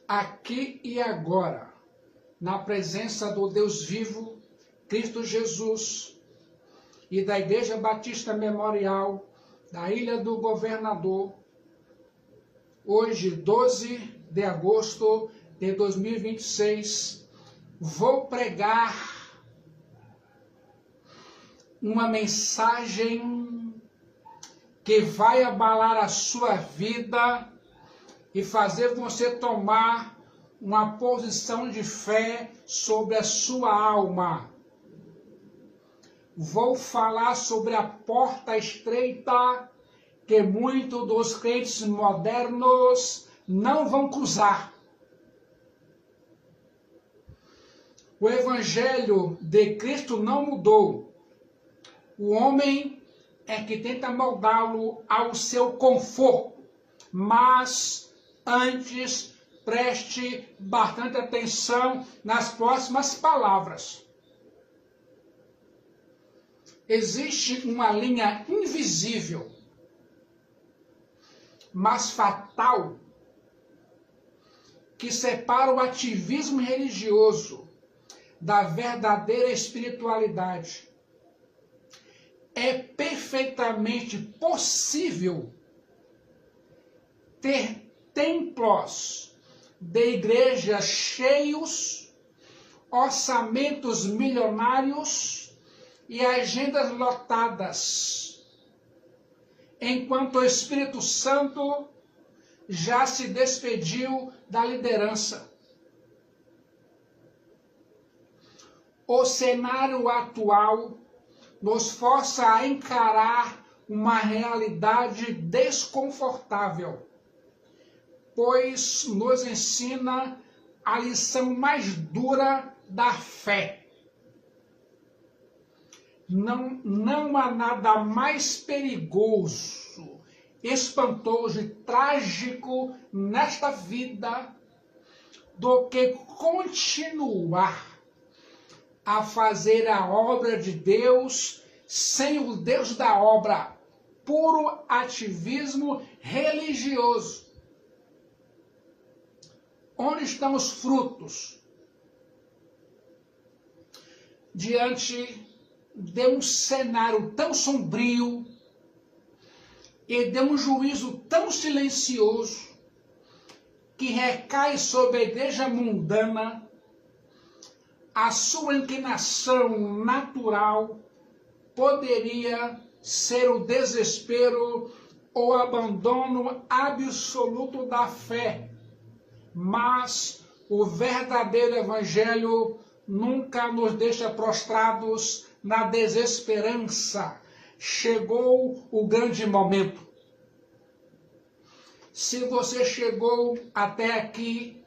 aqui e agora, na presença do Deus vivo, Cristo Jesus, e da Igreja Batista Memorial, da Ilha do Governador, hoje, 12 de agosto de 2026, vou pregar uma mensagem que vai abalar a sua vida e fazer você tomar uma posição de fé sobre a sua alma. Vou falar sobre a porta estreita que muitos dos crentes modernos não vão cruzar. O Evangelho de Cristo não mudou. O homem é que tenta moldá-lo ao seu conforto, mas antes preste bastante atenção nas próximas palavras. Existe uma linha invisível, mas fatal, que separa o ativismo religioso da verdadeira espiritualidade. É perfeitamente possível ter templos de igrejas cheios, orçamentos milionários e agendas lotadas, enquanto o Espírito Santo já se despediu da liderança. O cenário atual nos força a encarar uma realidade desconfortável, pois nos ensina a lição mais dura da fé. Não há nada mais perigoso, espantoso e trágico nesta vida do que continuar a fazer a obra de Deus sem o Deus da obra, puro ativismo religioso. Onde estão os frutos? Diante de um cenário tão sombrio e de um juízo tão silencioso que recai sobre a igreja mundana, a sua inclinação natural poderia ser o desespero ou abandono absoluto da fé. Mas o verdadeiro evangelho nunca nos deixa prostrados na desesperança. Chegou o grande momento. Se você chegou até aqui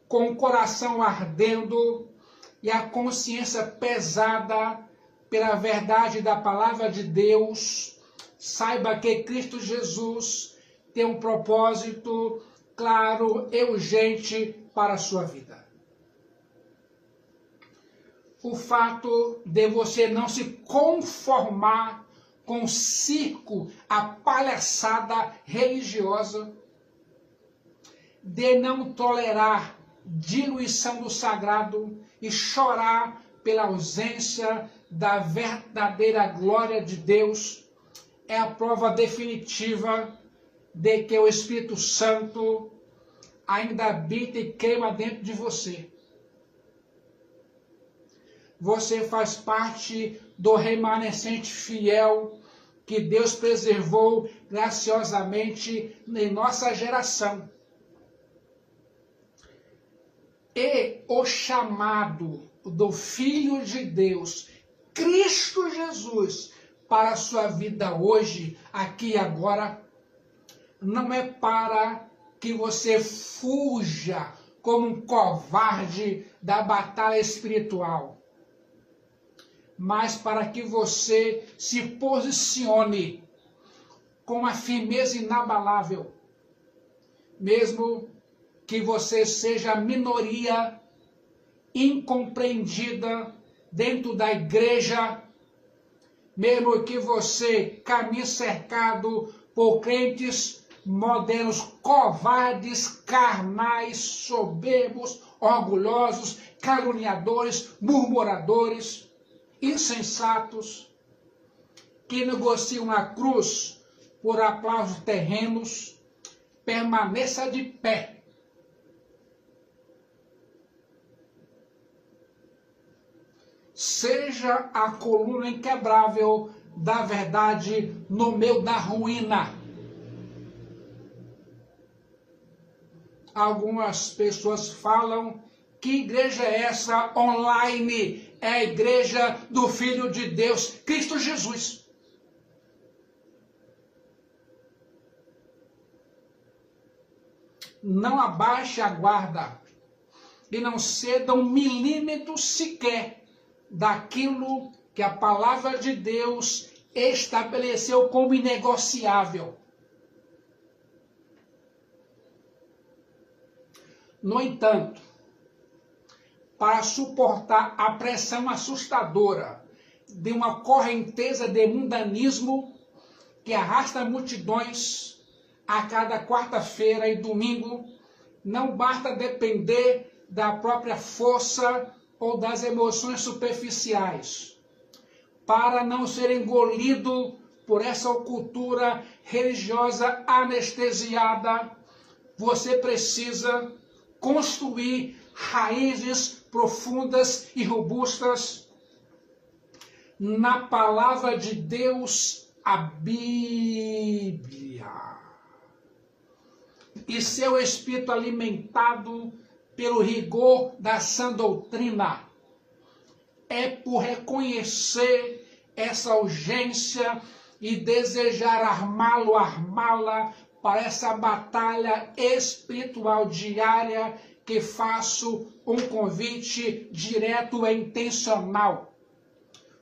com o coração ardendo e a consciência pesada pela verdade da palavra de Deus, saiba que Cristo Jesus tem um propósito claro e urgente para a sua vida. O fato de você não se conformar com o circo, a palhaçada religiosa, de não tolerar diluição do sagrado e chorar pela ausência da verdadeira glória de Deus, é a prova definitiva de que o Espírito Santo ainda habita e queima dentro de você. Você faz parte do remanescente fiel que Deus preservou graciosamente em nossa geração. E o chamado do Filho de Deus, Cristo Jesus, para a sua vida hoje, aqui e agora, não é para que você fuja como um covarde da batalha espiritual, mas para que você se posicione com a firmeza inabalável, mesmo que você seja minoria incompreendida dentro da igreja, mesmo que você caminhe cercado por crentes modernos covardes, carnais, soberbos, orgulhosos, caluniadores, murmuradores, insensatos, que negociam a cruz por aplausos terrenos, permaneça de pé. Seja a coluna inquebrável da verdade no meio da ruína. Algumas pessoas falam: que igreja é essa online? É a igreja do Filho de Deus, Cristo Jesus. Não abaixe a guarda e não ceda 1 milímetro sequer daquilo que a palavra de Deus estabeleceu como inegociável. No entanto, para suportar a pressão assustadora de uma correnteza de mundanismo que arrasta multidões a cada quarta-feira e domingo, não basta depender da própria força ou das emoções superficiais. Para não ser engolido por essa cultura religiosa anestesiada, você precisa construir raízes profundas e robustas na palavra de Deus, a Bíblia, e seu espírito alimentado pelo rigor da sã doutrina. É por reconhecer essa urgência e desejar armá-la para essa batalha espiritual diária que faço um convite direto e intencional.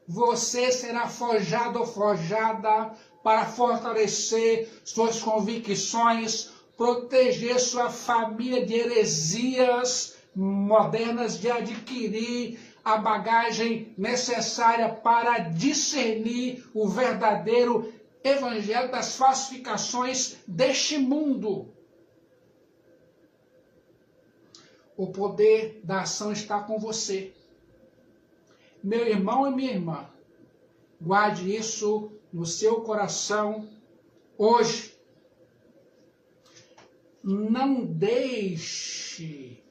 Você será forjado ou forjada para fortalecer suas convicções, proteger sua família de heresias modernas, de adquirir a bagagem necessária para discernir o verdadeiro evangelho das falsificações deste mundo. O poder da ação está com você. Meu irmão e minha irmã, guarde isso no seu coração hoje. Não deixe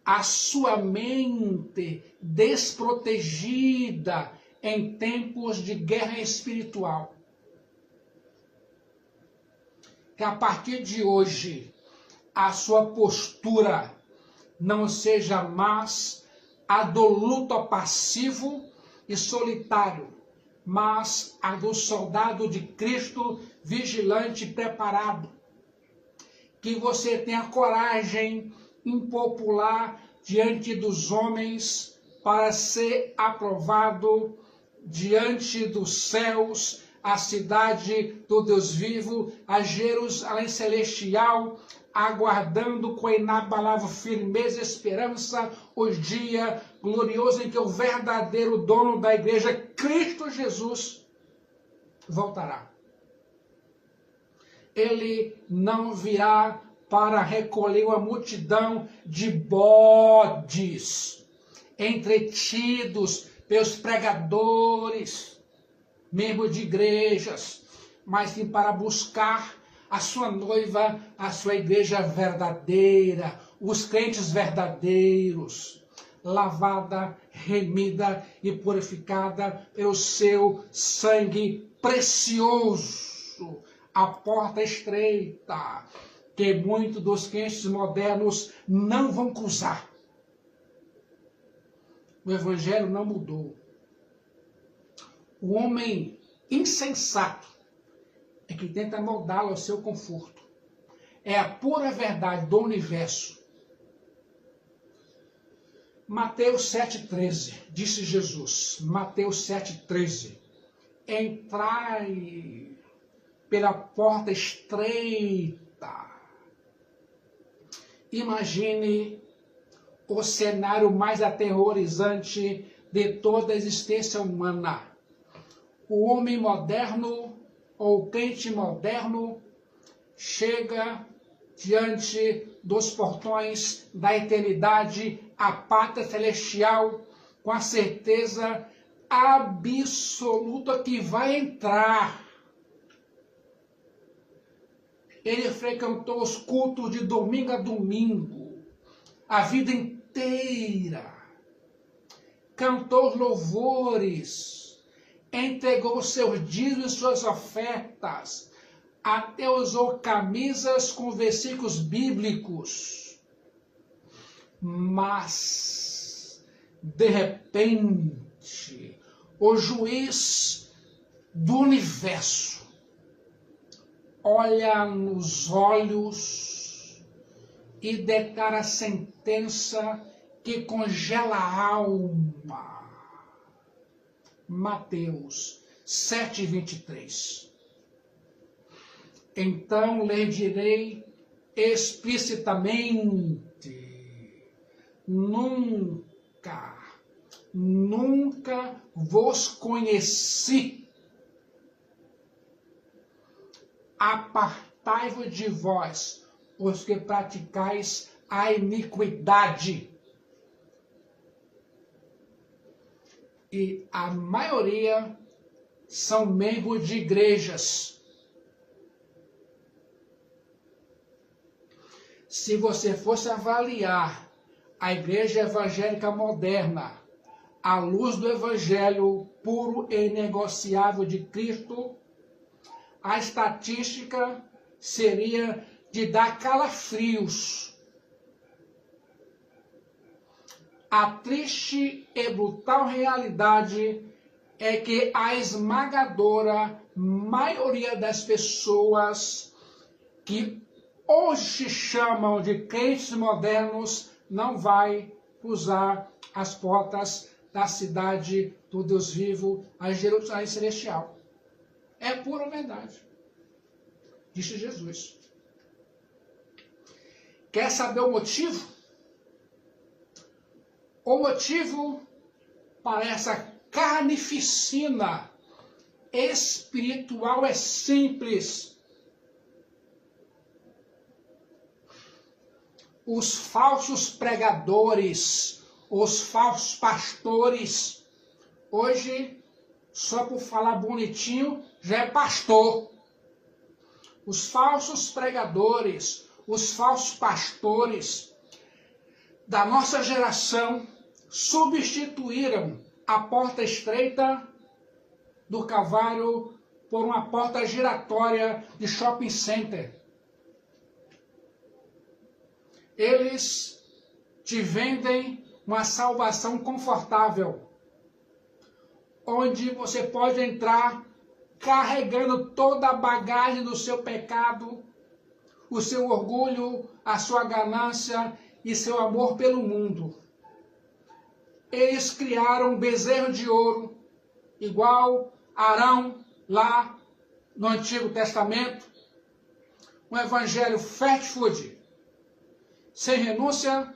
a sua mente desprotegida em tempos de guerra espiritual. Que a partir de hoje a sua postura não seja mais a do luto passivo e solitário, mas a do soldado de Cristo vigilante e preparado. Que você tenha coragem impopular diante dos homens para ser aprovado diante dos céus, a cidade do Deus vivo, a Jerusalém celestial, aguardando com inabalável firmeza e esperança o dia glorioso em que o verdadeiro dono da igreja, Cristo Jesus, voltará. Ele não virá para recolher uma multidão de bodes entretidos pelos pregadores, membros de igrejas, mas sim para buscar a sua noiva, a sua igreja verdadeira, os crentes verdadeiros, lavada, remida e purificada pelo seu sangue precioso. A porta estreita, que muitos dos crentes modernos não vão cruzar. O evangelho não mudou. O homem insensato é que tenta moldá-lo ao seu conforto. É a pura verdade do universo. Mateus 7,13, disse Jesus, Mateus 7,13, entrai pela porta estreita. Imagine o cenário mais aterrorizante de toda a existência humana. O homem moderno ou o crente moderno chega diante dos portões da eternidade, a pátria celestial, com a certeza absoluta que vai entrar. Ele frequentou os cultos de domingo a domingo, a vida inteira. Cantou os louvores, entregou seus dízimos e suas ofertas, até usou camisas com versículos bíblicos. Mas, de repente, o juiz do universo olha nos olhos e declara a sentença que congela a alma. Mateus 7:23. Então lhe direi explicitamente: nunca vos conheci. Apartai-vos de vós, os que praticais a iniquidade. E a maioria são membros de igrejas. Se você fosse avaliar a igreja evangélica moderna à luz do evangelho puro e inegociável de Cristo, a estatística seria de dar calafrios. A triste e brutal realidade é que a esmagadora maioria das pessoas que hoje chamam de crentes modernos não vai cruzar as portas da cidade do Deus vivo, a Jerusalém celestial. É pura verdade, disse Jesus. Quer saber o motivo? O motivo para essa carnificina espiritual é simples. Os falsos pregadores, os falsos pastores, hoje, só por falar bonitinho, já é pastor. Os falsos pregadores, os falsos pastores da nossa geração substituíram a porta estreita do Calvário por uma porta giratória de shopping center. Eles te vendem uma salvação confortável, onde você pode entrar carregando toda a bagagem do seu pecado, o seu orgulho, a sua ganância e seu amor pelo mundo. Eles criaram um bezerro de ouro, igual Arão lá no Antigo Testamento, um evangelho fast food, sem renúncia,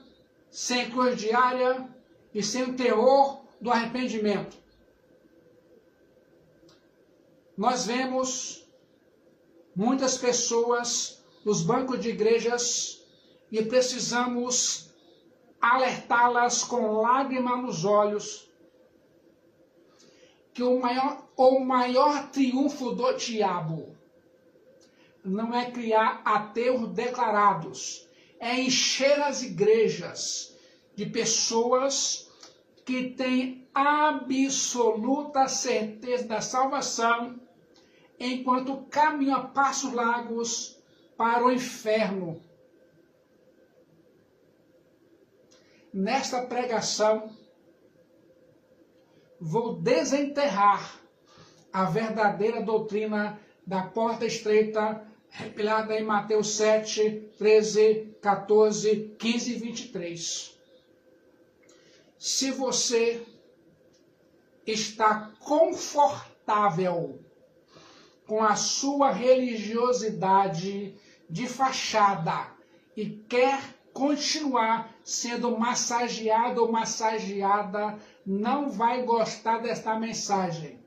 sem cruz diária e sem o terror do arrependimento. Nós vemos muitas pessoas nos bancos de igrejas e precisamos alertá-las com lágrimas nos olhos que o maior triunfo do diabo não é criar ateus declarados, é encher as igrejas de pessoas que têm absoluta certeza da salvação, enquanto caminham a passos largos para o inferno. Nesta pregação, vou desenterrar a verdadeira doutrina da porta estreita, revelada em Mateus 7, 13, 14, 15 e 23. Se você está confortável com a sua religiosidade de fachada e quer continuar sendo massageado ou massageada, não vai gostar desta mensagem.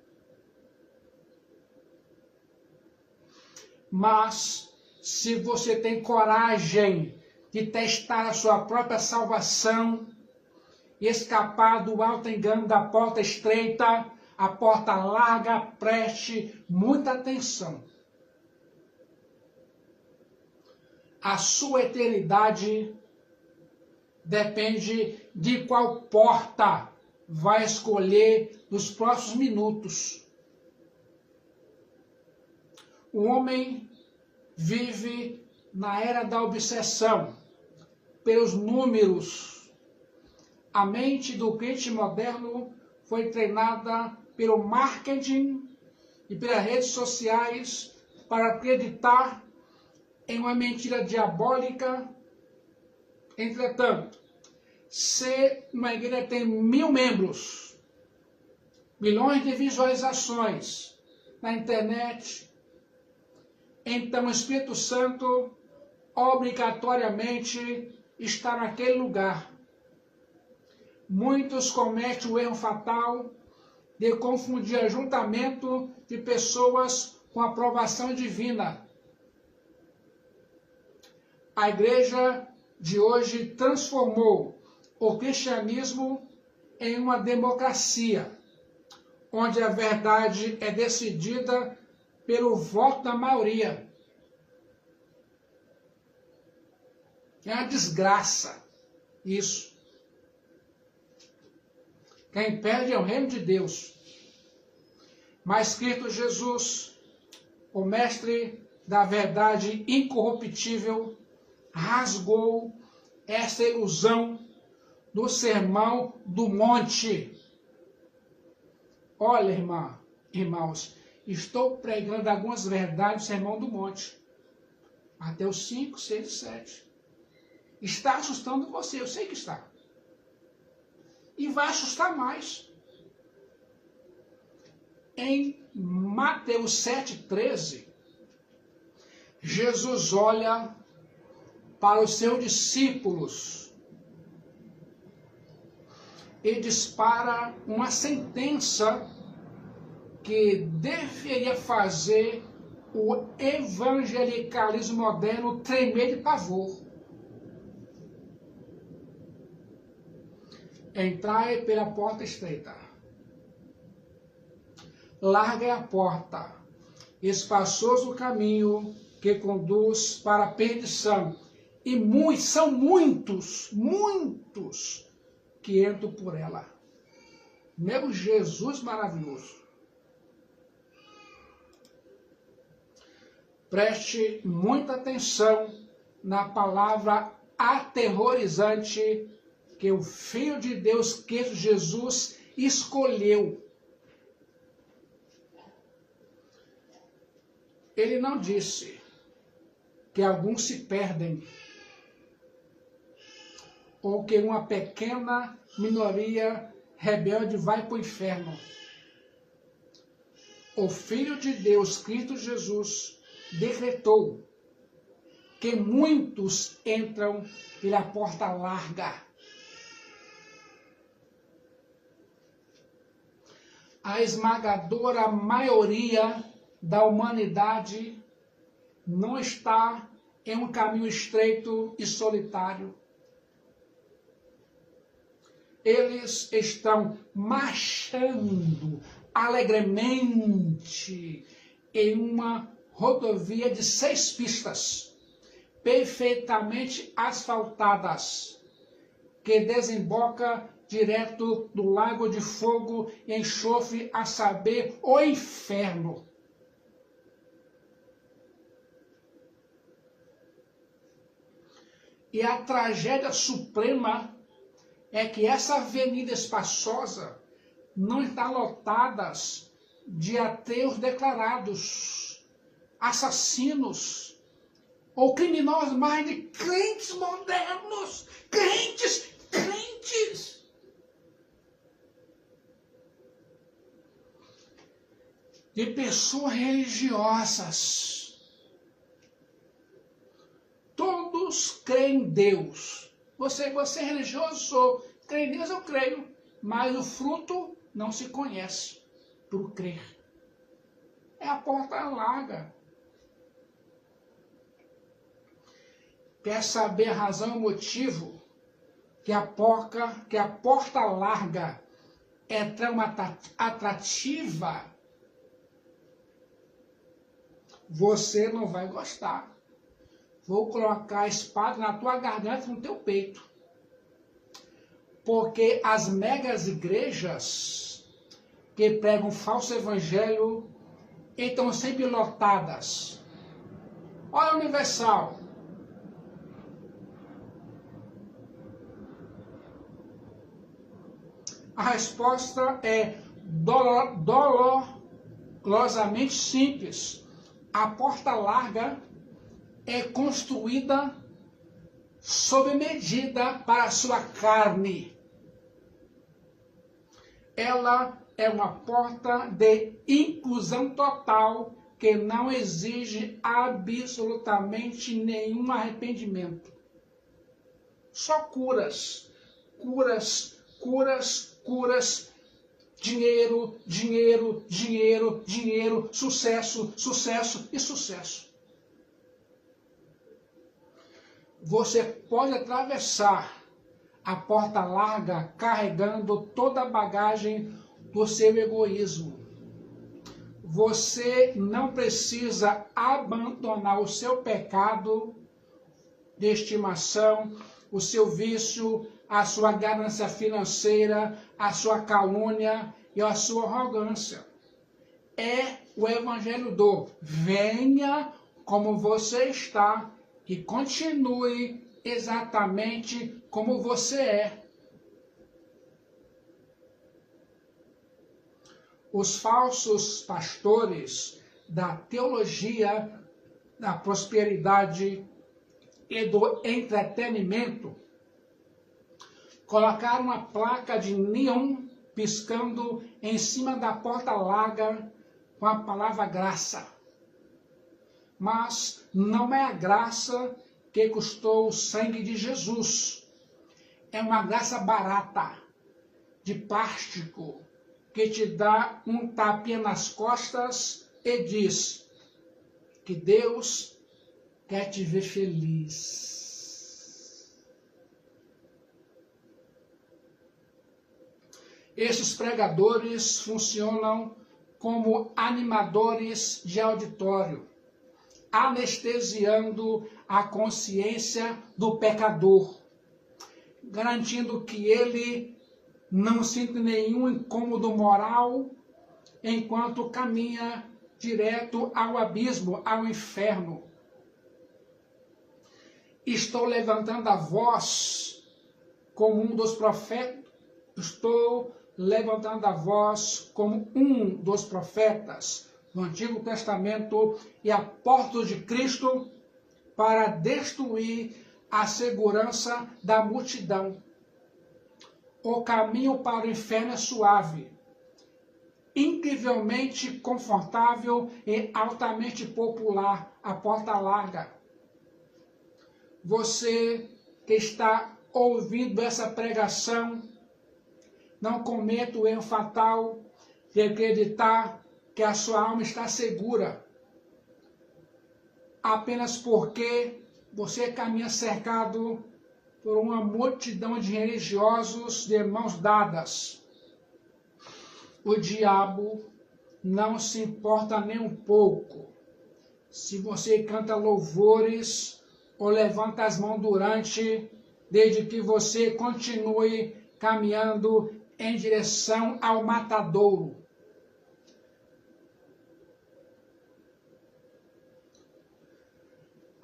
Mas se você tem coragem de testar a sua própria salvação e escapar do alto engano da porta estreita, a porta larga, preste muita atenção. A sua eternidade depende de qual porta vai escolher nos próximos minutos. O homem vive na era da obsessão pelos números. A mente do crente moderno foi treinada pelo marketing e pelas redes sociais para acreditar em uma mentira diabólica. Entretanto, se uma igreja tem 1000 membros, milhões de visualizações na internet, então o Espírito Santo obrigatoriamente está naquele lugar. Muitos cometem o erro fatal de confundir ajuntamento de pessoas com aprovação divina. A igreja de hoje transformou o cristianismo em uma democracia, onde a verdade é decidida pelo voto da maioria. É uma desgraça isso. Quem perde é o reino de Deus. Mas Cristo Jesus, o mestre da verdade incorruptível, rasgou essa ilusão do sermão do monte. Olha, irmãos, estou pregando algumas verdades do sermão do monte. Mateus 5, 6 e 7. Está assustando você, eu sei que está. E vai assustar mais. Em Mateus 7,13, Jesus olha para os seus discípulos e dispara uma sentença que deveria fazer o evangelicalismo moderno tremer de pavor. Entrai pela porta estreita. Larga é a porta, espaçoso o caminho que conduz para a perdição. E são muitos que entram por ela. Meu Jesus maravilhoso. Preste muita atenção na palavra aterrorizante que o Filho de Deus, Cristo Jesus, escolheu. Ele não disse que alguns se perdem, ou que uma pequena minoria rebelde vai para o inferno. O Filho de Deus, Cristo Jesus, decretou que muitos entram pela porta larga. A esmagadora maioria da humanidade não está em um caminho estreito e solitário. Eles estão marchando alegremente em uma rodovia de 6 pistas, perfeitamente asfaltadas, que desemboca direto do lago de fogo e enxofre, a saber, o inferno. E a tragédia suprema é que essa avenida espaçosa não está lotada de ateus declarados, assassinos ou criminosos, mas de crentes modernos, crentes. De pessoas religiosas. Todos creem em Deus. Você é religioso? Sou. Crê em Deus? Eu creio. Mas o fruto não se conhece por crer. É a porta larga. Quer saber a razão e o motivo que a porta larga é tão atrativa? Você não vai gostar. Vou colocar a espada na tua garganta e no teu peito. Porque as megas igrejas que pregam falso evangelho estão sempre lotadas. Olha a Universal. A resposta é dolorosamente simples. A porta larga é construída sob medida para a sua carne. Ela é uma porta de inclusão total que não exige absolutamente nenhum arrependimento. Só curas, curas, curas, curas, dinheiro, dinheiro, dinheiro, dinheiro, sucesso, sucesso e sucesso. Você pode atravessar a porta larga carregando toda a bagagem do seu egoísmo. Você não precisa abandonar o seu pecado de estimação, o seu vício, a sua ganância financeira, a sua calúnia e a sua arrogância. É o evangelho do venha como você está e continue exatamente como você é. Os falsos pastores da teologia da prosperidade e do entretenimento colocaram uma placa de neon piscando em cima da porta larga com a palavra graça. Mas não é a graça que custou o sangue de Jesus. É uma graça barata, de plástico, que te dá um tapinha nas costas e diz que Deus quer te ver feliz. Esses pregadores funcionam como animadores de auditório, anestesiando a consciência do pecador, garantindo que ele não sinta nenhum incômodo moral enquanto caminha direto ao abismo, ao inferno. Estou levantando a voz como um dos profetas. Estou levantando a voz como um dos profetas no Antigo Testamento e apóstolos de Cristo para destruir a segurança da multidão. O caminho para o inferno é suave, incrivelmente confortável e altamente popular, a porta larga. Você que está ouvindo essa pregação, não cometa o erro fatal de acreditar que a sua alma está segura, apenas porque você caminha cercado por uma multidão de religiosos de mãos dadas. O diabo não se importa nem um pouco se você canta louvores ou levanta as mãos desde que você continue caminhando em direção ao matadouro.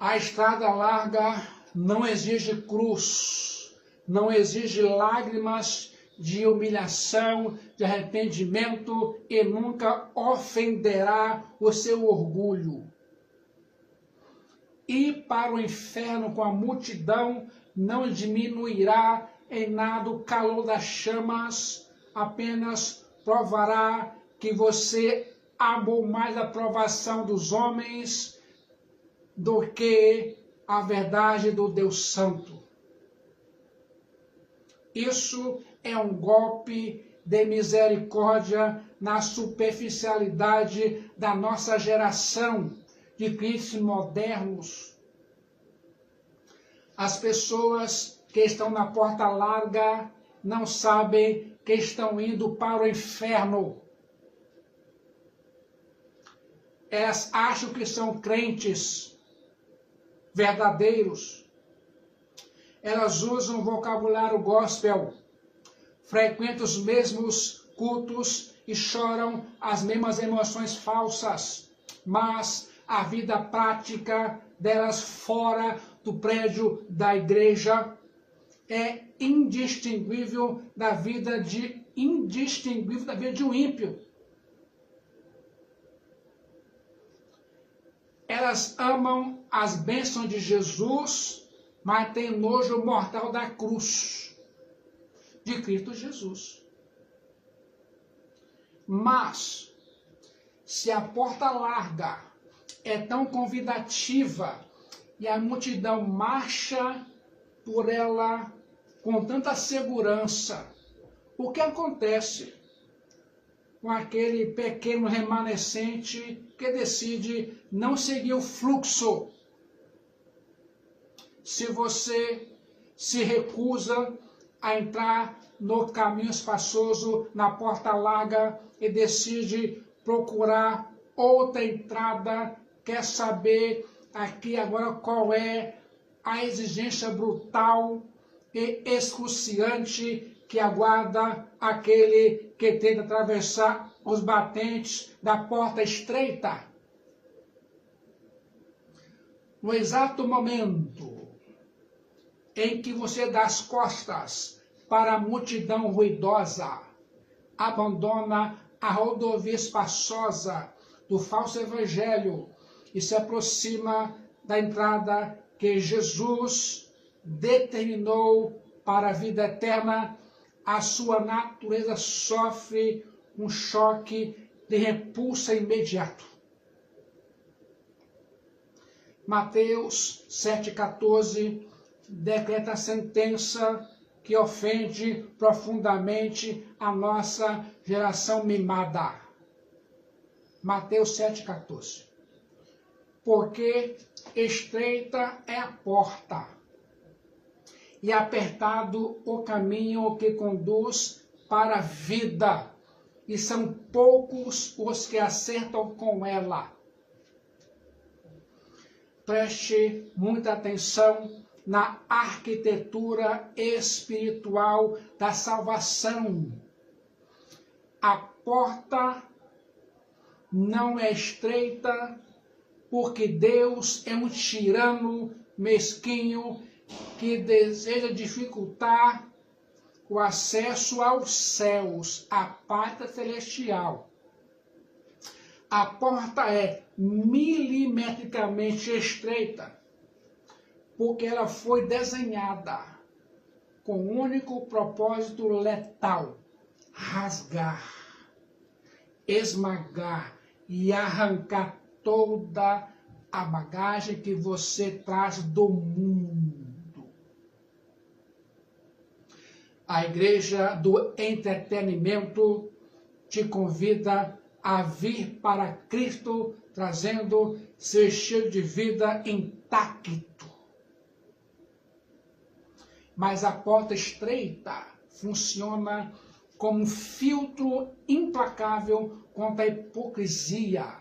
A estrada larga não exige cruz, não exige lágrimas de humilhação, de arrependimento e nunca ofenderá o seu orgulho. Ir para o inferno com a multidão não diminuirá em nada o calor das chamas, apenas provará que você amou mais a aprovação dos homens do que a verdade do Deus Santo. Isso é um golpe de misericórdia na superficialidade da nossa geração de crentes modernos. As pessoas que estão na porta larga não sabem que estão indo para o inferno. Elas acham que são crentes verdadeiros. Elas usam o vocabulário gospel, frequentam os mesmos cultos e choram as mesmas emoções falsas, mas a vida prática delas fora do prédio da igreja é indistinguível da vida de um ímpio. Elas amam as bênçãos de Jesus, mas têm nojo mortal da cruz de Cristo Jesus. Mas, se a porta larga é tão convidativa e a multidão marcha por ela com tanta segurança, o que acontece com aquele pequeno remanescente que decide não seguir o fluxo? Se você se recusa a entrar no caminho espaçoso, na porta larga, e decide procurar outra entrada, quer saber aqui agora qual é a exigência brutal e excruciante que aguarda aquele que tenta atravessar os batentes da porta estreita. No exato momento em que você dá as costas para a multidão ruidosa, abandona a rodovia espaçosa do falso evangelho e se aproxima da entrada que Jesus determinou para a vida eterna, a sua natureza sofre um choque de repulsa imediato. Mateus 7,14 decreta a sentença que ofende profundamente a nossa geração mimada. Mateus 7,14. Porque estreita é a porta, e apertado o caminho que conduz para a vida, e são poucos os que acertam com ela. Preste muita atenção na arquitetura espiritual da salvação. A porta não é estreita porque Deus é um tirano mesquinho que deseja dificultar o acesso aos céus, à pátria celestial. A porta é milimetricamente estreita, porque ela foi desenhada com o único propósito letal: rasgar, esmagar e arrancar toda a bagagem que você traz do mundo. A igreja do entretenimento te convida a vir para Cristo, trazendo seu estilo de vida intacto. Mas a porta estreita funciona como um filtro implacável contra a hipocrisia.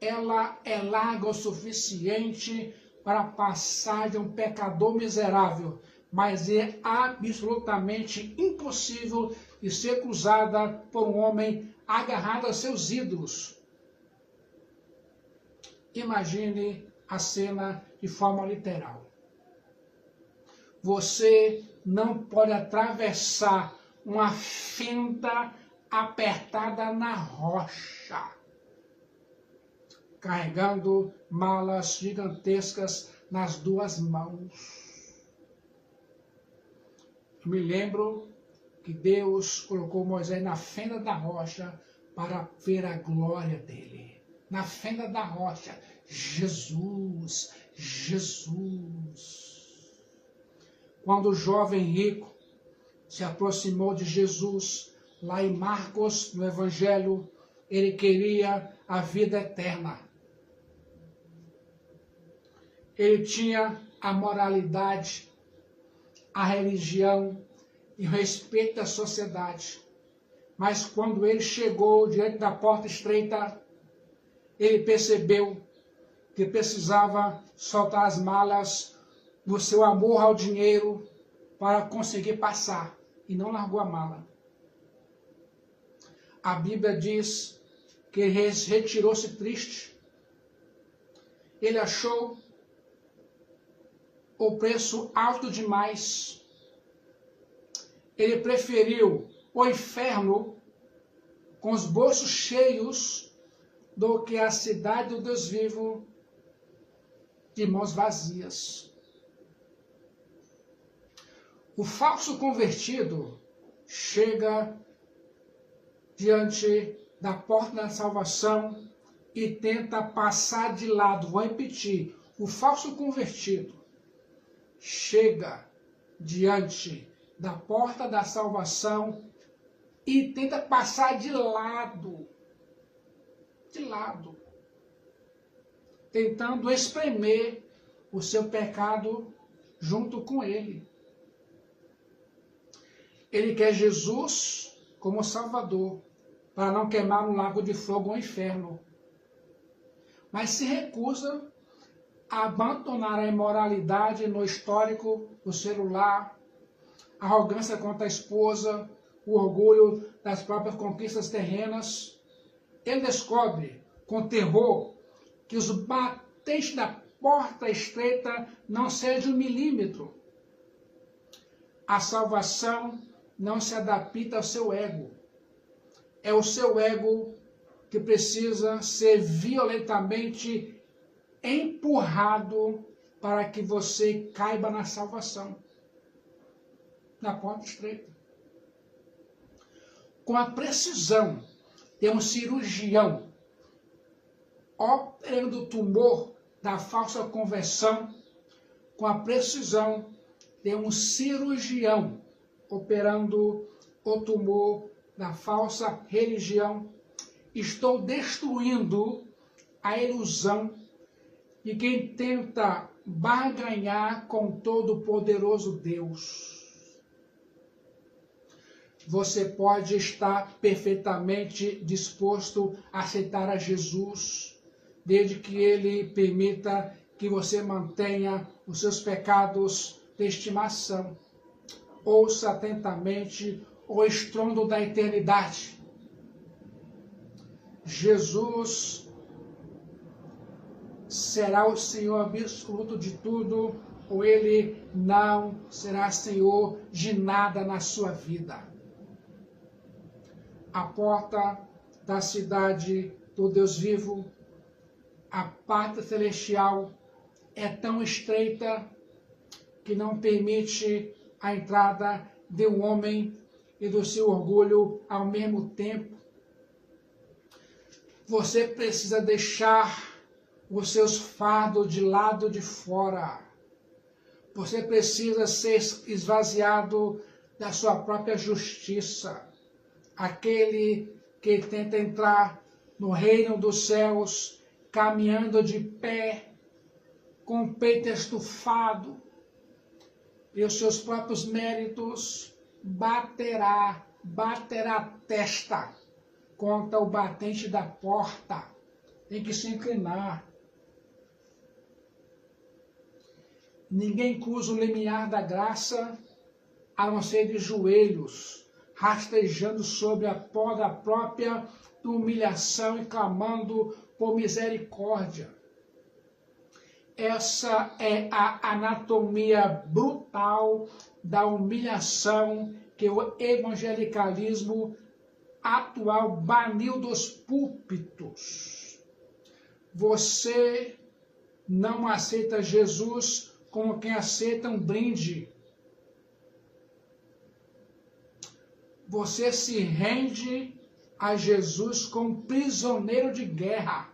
Ela é larga o suficiente para passar de um pecador miserável, mas é absolutamente impossível de ser cruzada por um homem agarrado a seus ídolos. Imagine a cena de forma literal. Você não pode atravessar uma fenda apertada na rocha, carregando malas gigantescas nas duas mãos. Eu me lembro que Deus colocou Moisés na fenda da rocha para ver a glória dele. Na fenda da rocha, Jesus, Jesus. Quando o jovem rico se aproximou de Jesus, lá em Marcos, no Evangelho, ele queria a vida eterna. Ele tinha a moralidade, a religião e o respeito da sociedade. Mas quando ele chegou diante da porta estreita, ele percebeu que precisava soltar as malas do seu amor ao dinheiro para conseguir passar, e não largou a mala. A Bíblia diz que ele retirou-se triste. Ele achou o preço alto demais. Ele preferiu o inferno com os bolsos cheios do que a cidade do Deus vivo de mãos vazias. O falso convertido chega diante da porta da salvação e tenta passar de lado. Vou repetir, o falso convertido chega diante da porta da salvação e tenta passar de lado, tentando espremer o seu pecado junto com ele. Ele quer Jesus como Salvador, para não queimar no lago de fogo ou inferno. Mas se recusa a abandonar a imoralidade no histórico do celular, a arrogância contra a esposa, o orgulho das próprias conquistas terrenas. Ele descobre com terror que os batentes da porta estreita não cedem de 1 milímetro. A salvação não se adapta ao seu ego. É o seu ego que precisa ser violentamente empurrado para que você caiba na salvação, na porta estreita. Com a precisão de um cirurgião operando o tumor da falsa conversão, com a precisão de um cirurgião operando o tumor da falsa religião, estou destruindo a ilusão de quem tenta barganhar com todo-poderoso Deus. Você pode estar perfeitamente disposto a aceitar a Jesus, desde que Ele permita que você mantenha os seus pecados de estimação. Ouça atentamente o estrondo da eternidade. Jesus será o Senhor absoluto de tudo, ou Ele não será Senhor de nada na sua vida. A porta da cidade do Deus vivo, a pátria celestial, é tão estreita que não permite a entrada de um homem e do seu orgulho ao mesmo tempo. Você precisa deixar os seus fardos de lado de fora. Você precisa ser esvaziado da sua própria justiça. Aquele que tenta entrar no reino dos céus, caminhando de pé, com o peito estufado, e os seus próprios méritos, baterá a testa contra o batente da porta. Tem que se inclinar. Ninguém cruza o limiar da graça a não ser de joelhos, rastejando sobre a poda própria humilhação e clamando por misericórdia. Essa é a anatomia brutal da humilhação que o evangelicalismo atual baniu dos púlpitos. Você não aceita Jesus como quem aceita um brinde. Você se rende a Jesus como prisioneiro de guerra.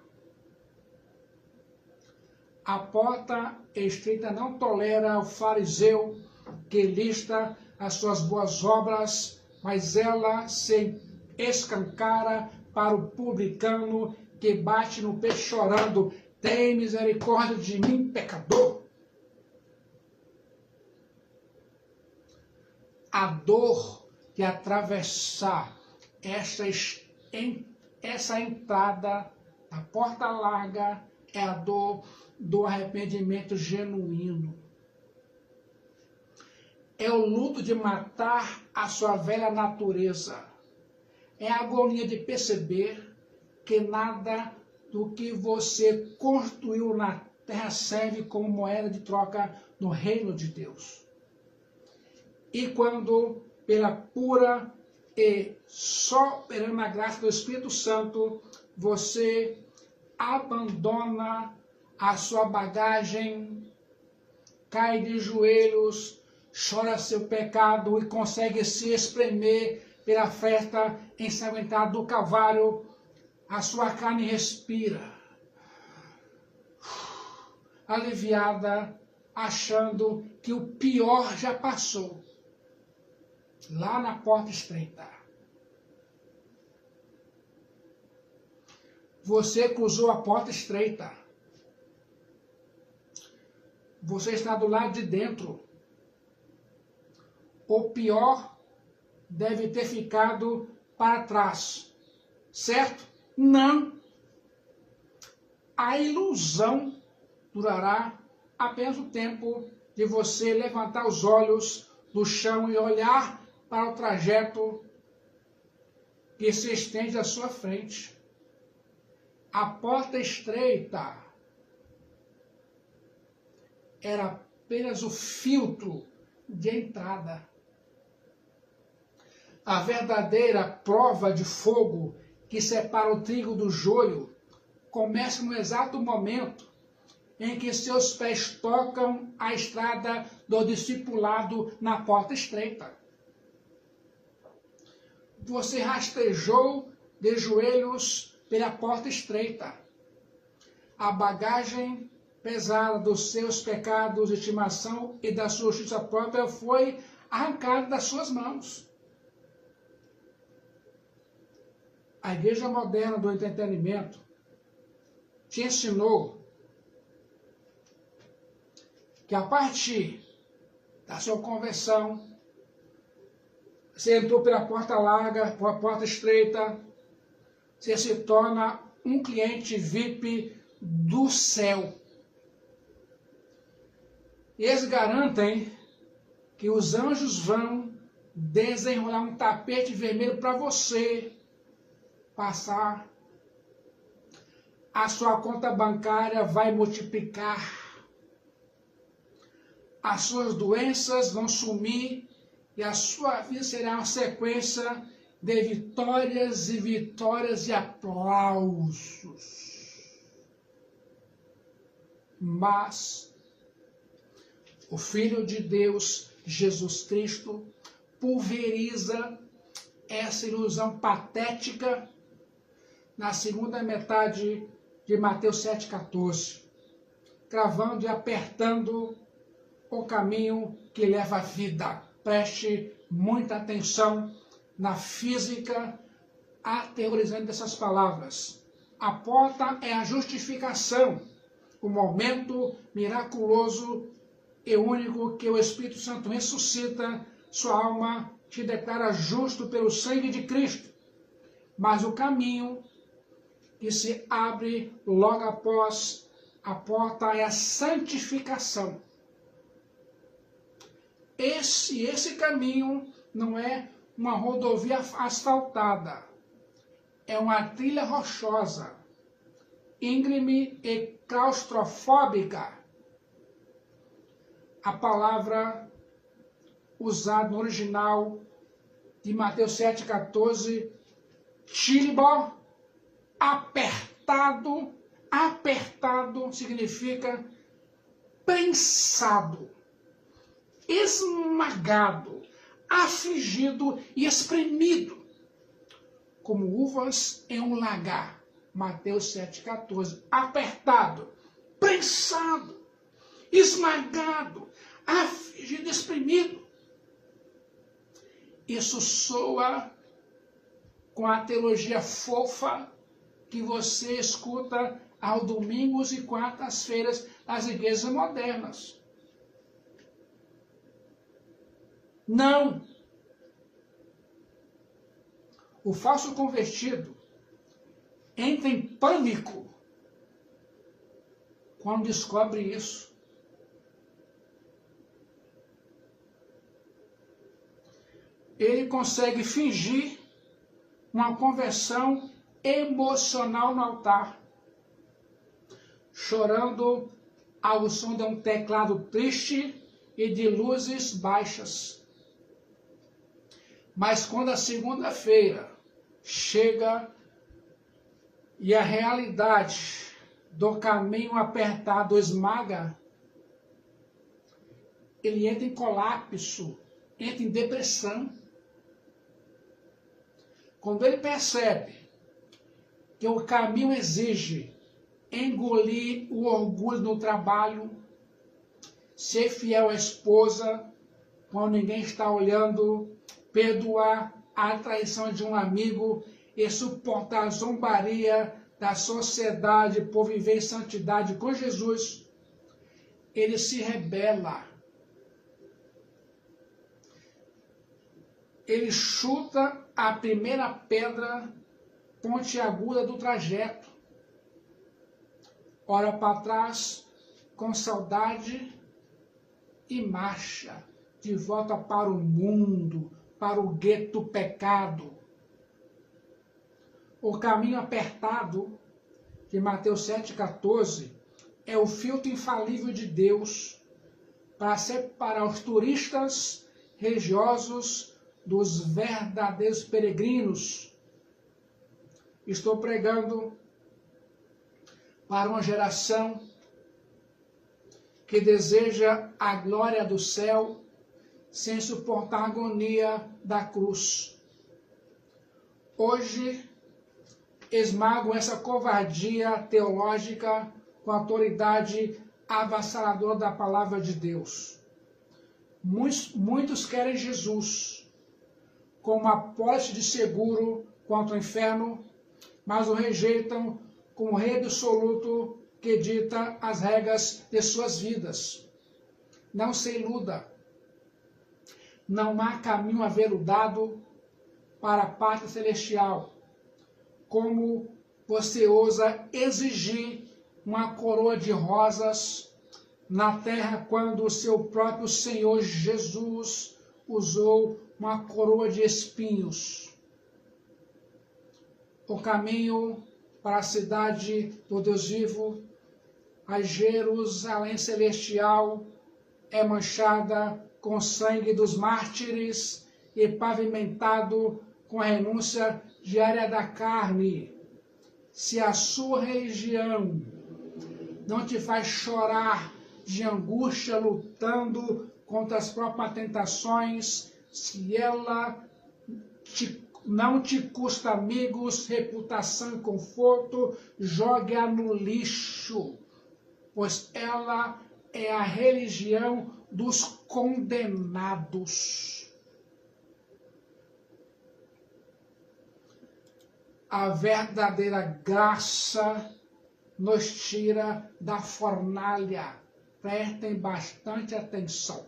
A porta estreita não tolera o fariseu que lista as suas boas obras, mas ela se escancara para o publicano que bate no peito chorando: tem misericórdia de mim, pecador. a dor de atravessar essa entrada da porta larga é a dor do arrependimento genuíno. É o luto de matar a sua velha natureza. É a agonia de perceber que nada do que você construiu na terra serve como moeda de troca no reino de Deus. E quando, pela pura e soberana graça do Espírito Santo, você abandona a sua bagagem, cai de joelhos, chora seu pecado e consegue se espremer pela festa ensanguentada do Calvário, a sua carne respira, aliviada, achando que o pior já passou, lá na porta estreita. Você cruzou a porta estreita. Você está do lado de dentro. O pior deve ter ficado para trás. Certo? Não. A ilusão durará apenas o tempo de você levantar os olhos do chão e olhar para o trajeto que se estende à sua frente. A porta estreita era apenas o filtro de entrada. A verdadeira prova de fogo que separa o trigo do joio começa no exato momento em que seus pés tocam a estrada do discipulado na porta estreita. Você rastejou de joelhos pela porta estreita. A bagagem pesada dos seus pecados de estimação e da sua justiça própria foi arrancada das suas mãos. A igreja moderna do entretenimento te ensinou que a partir da sua conversão, você entrou pela porta larga, pela porta estreita, você se torna um cliente VIP do céu. E eles garantem que os anjos vão desenrolar um tapete vermelho para você passar. A sua conta bancária vai multiplicar. As suas doenças vão sumir e a sua vida será uma sequência de vitórias e vitórias e aplausos. Mas o Filho de Deus, Jesus Cristo, pulveriza essa ilusão patética na segunda metade de Mateus 7,14, cravando e apertando o caminho que leva à vida. Preste muita atenção na física aterrorizante dessas palavras. A porta é a justificação, o momento miraculoso e único que o Espírito Santo ressuscita sua alma, te declara justo pelo sangue de Cristo. Mas o caminho que se abre logo após a porta é a santificação. Esse caminho não é uma rodovia asfaltada, é uma trilha rochosa, íngreme e claustrofóbica. A palavra usada no original de Mateus 7,14, tilibó, apertado, significa prensado, esmagado, afligido e espremido, como uvas em um lagar. Mateus 7,14, apertado, prensado, esmagado, afligido e espremido. Isso soa com a teologia fofa que você escuta aos domingos e quartas-feiras nas igrejas modernas. Não, O falso convertido entra em pânico quando descobre isso. Ele consegue fingir uma conversão emocional no altar, chorando ao som de um teclado triste e de luzes baixas. Mas quando a segunda-feira chega e a realidade do caminho apertado esmaga, ele entra em colapso, entra em depressão. Quando ele percebe que o caminho exige engolir o orgulho no trabalho, ser fiel à esposa quando ninguém está olhando, perdoar a traição de um amigo e suportar a zombaria da sociedade por viver em santidade com Jesus, ele se rebela. Ele chuta a primeira pedra pontiaguda do trajeto. Olha para trás com saudade e marcha de volta para o mundo, para o gueto do pecado. O caminho apertado de Mateus 7,14 é o filtro infalível de Deus para separar os turistas religiosos dos verdadeiros peregrinos. Estou pregando para uma geração que deseja a glória do céu sem suportar a agonia da cruz. Hoje, esmagam essa covardia teológica com a autoridade avassaladora da palavra de Deus. Muitos querem Jesus como apólice de seguro contra o inferno, mas o rejeitam como rei absoluto que dita as regras de suas vidas. Não se iluda. Não há caminho aveludado para a pátria celestial. Como você ousa exigir uma coroa de rosas na terra quando o seu próprio Senhor Jesus usou uma coroa de espinhos? O caminho para a cidade do Deus vivo, a Jerusalém celestial, é manchada com o sangue dos mártires e pavimentado com a renúncia diária da carne. Se a sua religião não te faz chorar de angústia lutando contra as próprias tentações, se ela não te custa amigos, reputação e conforto, jogue-a no lixo, pois ela é a religião dos condenados. A verdadeira graça nos tira da fornalha. Prestem bastante atenção.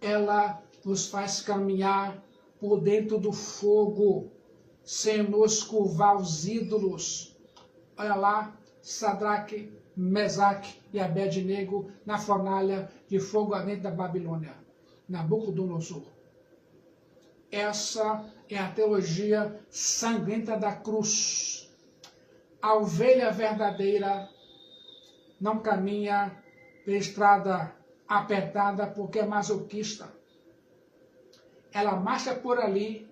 Ela nos faz caminhar por dentro do fogo, sem nos curvar aos ídolos. Olha lá, Sadraque, Mesaque e Abednego na fornalha de fogo ardente da Babilônia, Nabucodonosor. Essa é a teologia sangrenta da cruz. A ovelha verdadeira não caminha pela estrada apertada porque é masoquista. Ela marcha por ali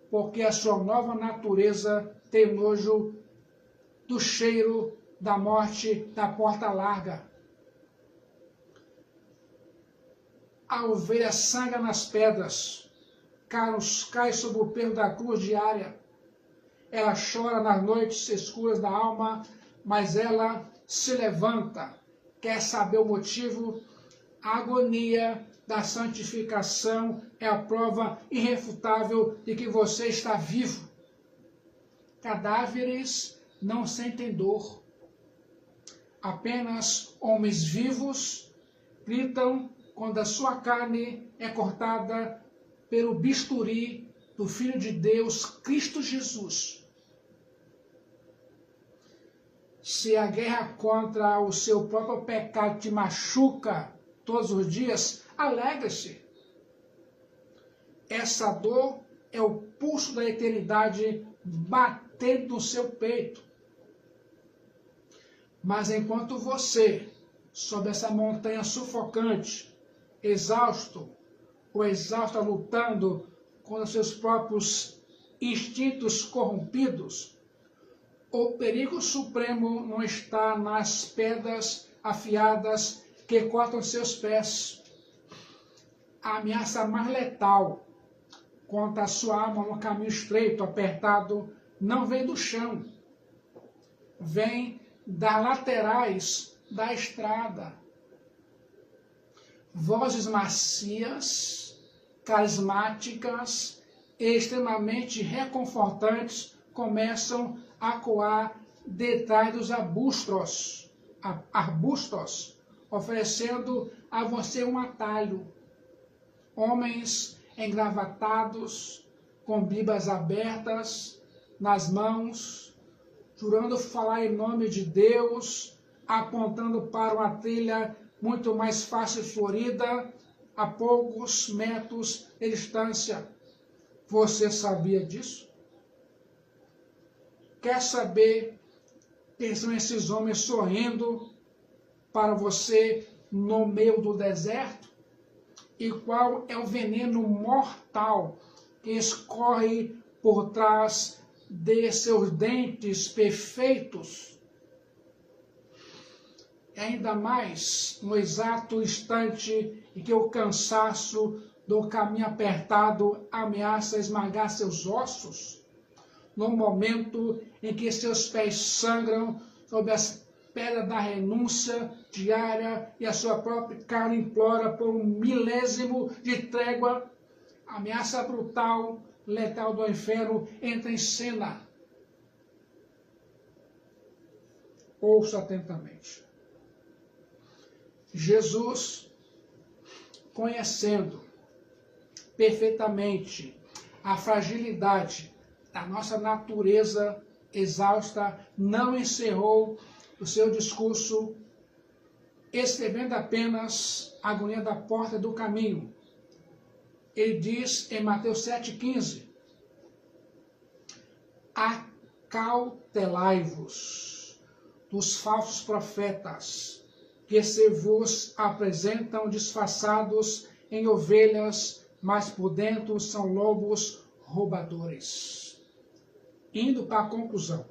porque a sua nova natureza tem nojo do cheiro da morte da porta larga. A ovelha sangra nas pedras, cai sob o peso da cruz diária. Ela chora nas noites escuras da alma, mas ela se levanta. Quer saber o motivo? A agonia da santificação é a prova irrefutável de que você está vivo. Cadáveres não sentem dor. Apenas homens vivos gritam quando a sua carne é cortada pelo bisturi do Filho de Deus, Cristo Jesus. Se a guerra contra o seu próprio pecado te machuca todos os dias, alegre-se. Essa dor é o pulso da eternidade batendo no seu peito. Mas enquanto você, sob essa montanha sufocante, exausto ou exausta lutando contra seus próprios instintos corrompidos, o perigo supremo não está nas pedras afiadas que cortam seus pés. A ameaça mais letal contra a sua alma no caminho estreito, apertado, não vem do chão. Vem das laterais da estrada. Vozes macias, carismáticas e extremamente reconfortantes começam a coar detrás dos arbustos, oferecendo a você um atalho. Homens engravatados, com bíblias abertas nas mãos, jurando falar em nome de Deus, apontando para uma trilha muito mais fácil e florida, a poucos metros de distância. Você sabia disso? Quer saber quem são esses homens sorrindo para você no meio do deserto? E qual é o veneno mortal que escorre por trás de seus dentes perfeitos? Ainda mais no exato instante em que o cansaço do caminho apertado ameaça esmagar seus ossos, no momento em que seus pés sangram sob as pedras da renúncia diária e a sua própria carne implora por um milésimo de trégua, a ameaça brutal, letal do inferno entra em cena. Ouça atentamente. Jesus, conhecendo perfeitamente a fragilidade da nossa natureza exausta, não encerrou o seu discurso escrevendo apenas a agonia da porta do caminho. Ele diz em Mateus 7,15: acautelai-vos dos falsos profetas, que se vos apresentam disfarçados em ovelhas, mas por dentro são lobos roubadores. Indo para a conclusão,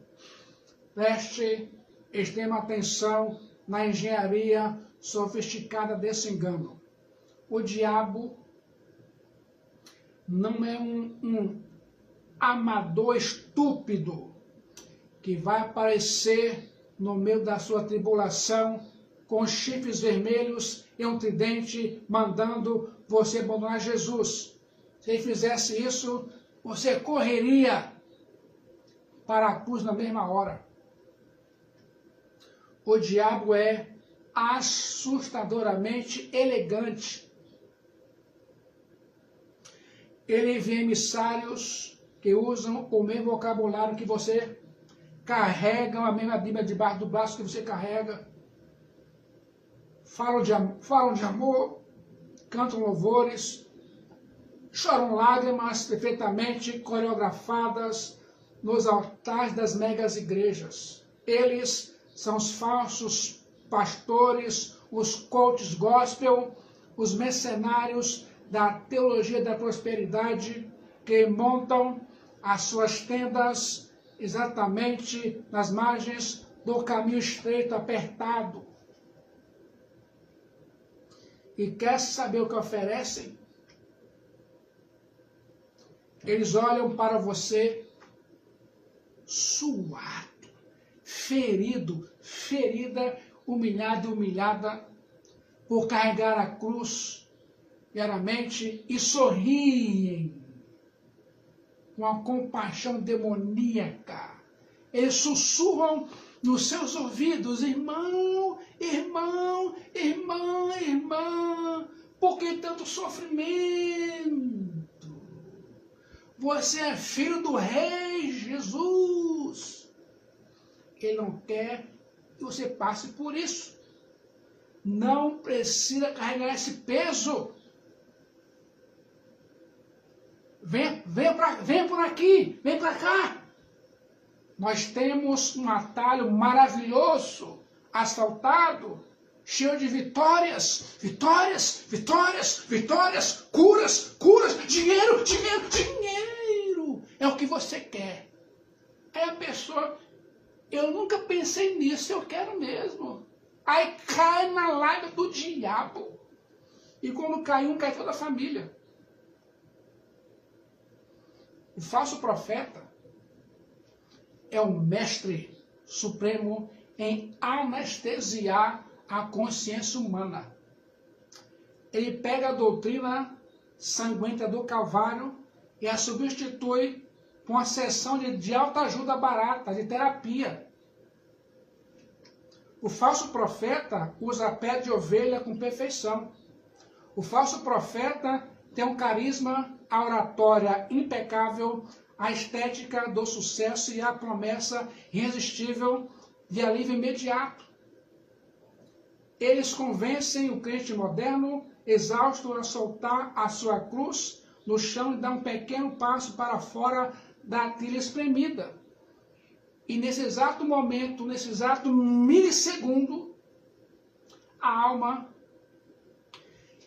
preste extrema atenção na engenharia sofisticada desse engano. O diabo não é um amador estúpido que vai aparecer no meio da sua tribulação com chifres vermelhos e um tridente mandando você abandonar Jesus. Se ele fizesse isso, você correria para a cruz na mesma hora. O diabo é assustadoramente elegante. Ele envia emissários que usam o mesmo vocabulário que você, carregam a mesma Bíblia debaixo do braço que você carrega, falam de amor, cantam louvores, choram lágrimas perfeitamente coreografadas nos altares das megas igrejas. Eles são os falsos pastores, os coaches gospel, os mercenários da teologia da prosperidade que montam as suas tendas exatamente nas margens do caminho estreito, apertado. E quer saber o que oferecem? Eles olham para você suado, ferido, ferida, humilhado e humilhada por carregar a cruz diariamente e sorriem com a compaixão demoníaca. Eles sussurram nos seus ouvidos: irmão, irmão, irmã, irmã, por que tanto sofrimento? Você é filho do rei Jesus. Ele não quer que você passe por isso. Não precisa carregar esse peso. Vem por aqui, vem para cá. Nós temos um atalho maravilhoso, asfaltado, cheio de vitórias, vitórias, vitórias, vitórias, curas, curas, dinheiro, dinheiro, dinheiro. É o que você quer. Aí a pessoa, eu nunca pensei nisso, eu quero mesmo. Aí cai na lábia do diabo. E quando cai um, cai toda a família. O falso profeta é o mestre supremo em anestesiar a consciência humana. Ele pega a doutrina sanguínea do Calvário e a substitui com uma sessão de autoajuda barata, de terapia. O falso profeta usa pele de ovelha com perfeição. O falso profeta tem um carisma, a oratória impecável, a estética do sucesso e a promessa irresistível de alívio imediato. Eles convencem o crente moderno, exausto, a soltar a sua cruz no chão e dar um pequeno passo para fora da trilha espremida. E nesse exato momento, nesse exato milissegundo, a alma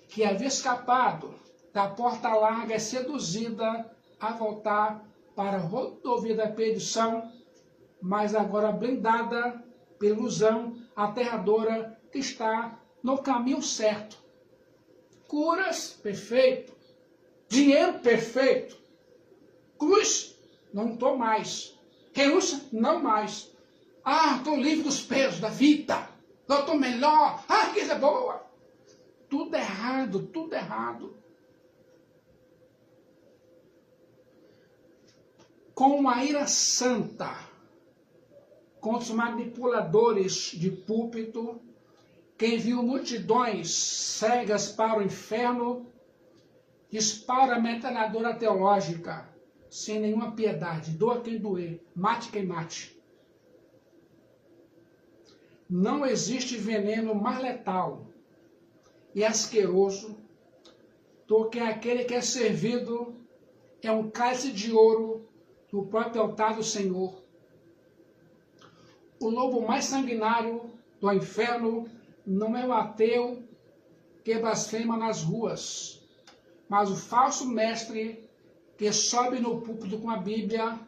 que havia escapado da porta larga é seduzida a voltar para a rodovia da perdição, mas agora blindada pela ilusão aterradora que está no caminho certo. Curas, perfeito. Dinheiro, perfeito. Cruz, não estou mais. Renúncia, não mais. Ah, estou livre dos pesos da vida. Eu estou melhor. Ah, que coisa boa. Tudo errado, tudo errado. Com uma ira santa contra os manipuladores de púlpito, que enviam multidões cegas para o inferno, dispara a metralhadora teológica, sem nenhuma piedade, doa quem doer, mate quem mate. Não existe veneno mais letal e asqueroso do que aquele que é servido é um cálice de ouro do próprio altar do Senhor. O lobo mais sanguinário do inferno não é o ateu que blasfema nas ruas, mas o falso mestre que sobe no púlpito com a Bíblia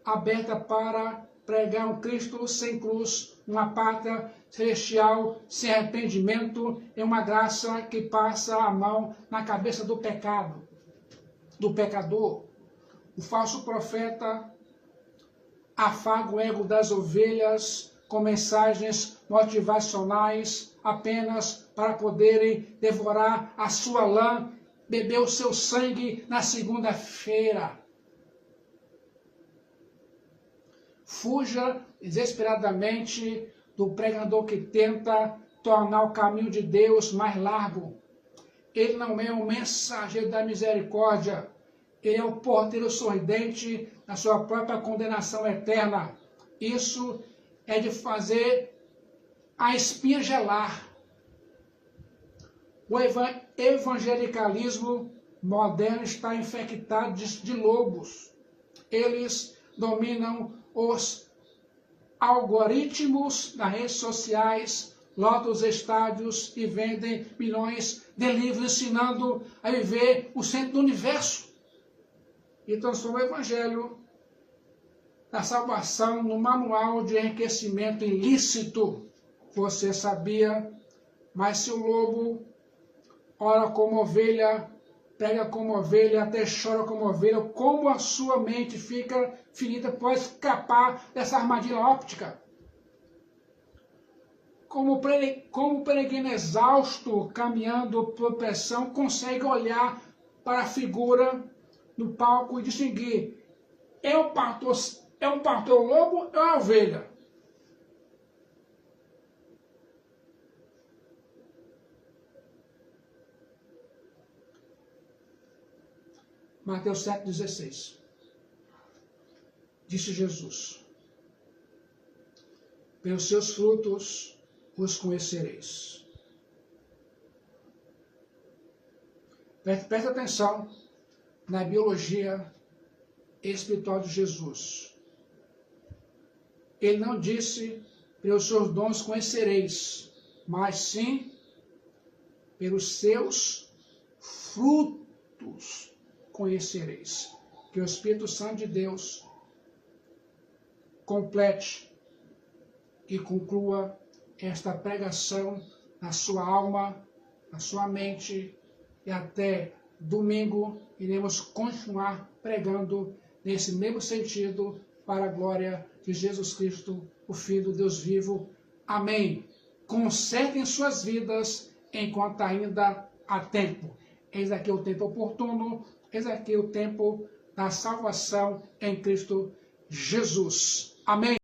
aberta para pregar um Cristo sem cruz, uma pátria celestial sem arrependimento e uma graça que passa a mão na cabeça do pecado, do pecador. O falso profeta afaga o ego das ovelhas com mensagens motivacionais apenas para poderem devorar a sua lã, beber o seu sangue na segunda-feira. Fuja desesperadamente do pregador que tenta tornar o caminho de Deus mais largo. Ele não é um mensageiro da misericórdia. Ele é o porteiro sorridente da sua própria condenação eterna. Isso é de fazer a espinha gelar. O evangelicalismo moderno está infectado de lobos. Eles dominam os algoritmos das redes sociais, lotam os estádios e vendem milhões de livros ensinando a viver o centro do universo. E transforma o evangelho da salvação no manual de enriquecimento ilícito. Você sabia? Mas se o lobo ora como ovelha, prega como ovelha, até chora como ovelha, como a sua mente fica finita, pode escapar dessa armadilha óptica. Como o peregrino exausto, caminhando por pressão, consegue olhar para a figura no palco e distinguir: é um pastor lobo ou é uma ovelha? Mateus 7,16. Disse Jesus: pelos seus frutos os conhecereis. Preste atenção na biologia espiritual de Jesus. Ele não disse: pelos seus dons conhecereis, mas sim pelos seus frutos conhecereis. Que o Espírito Santo de Deus complete e conclua esta pregação na sua alma, na sua mente, e até domingo iremos continuar pregando nesse mesmo sentido para a glória de Jesus Cristo, o Filho do Deus vivo. Amém. Conservem suas vidas enquanto ainda há tempo. Eis aqui o tempo oportuno, eis aqui o tempo da salvação em Cristo Jesus. Amém.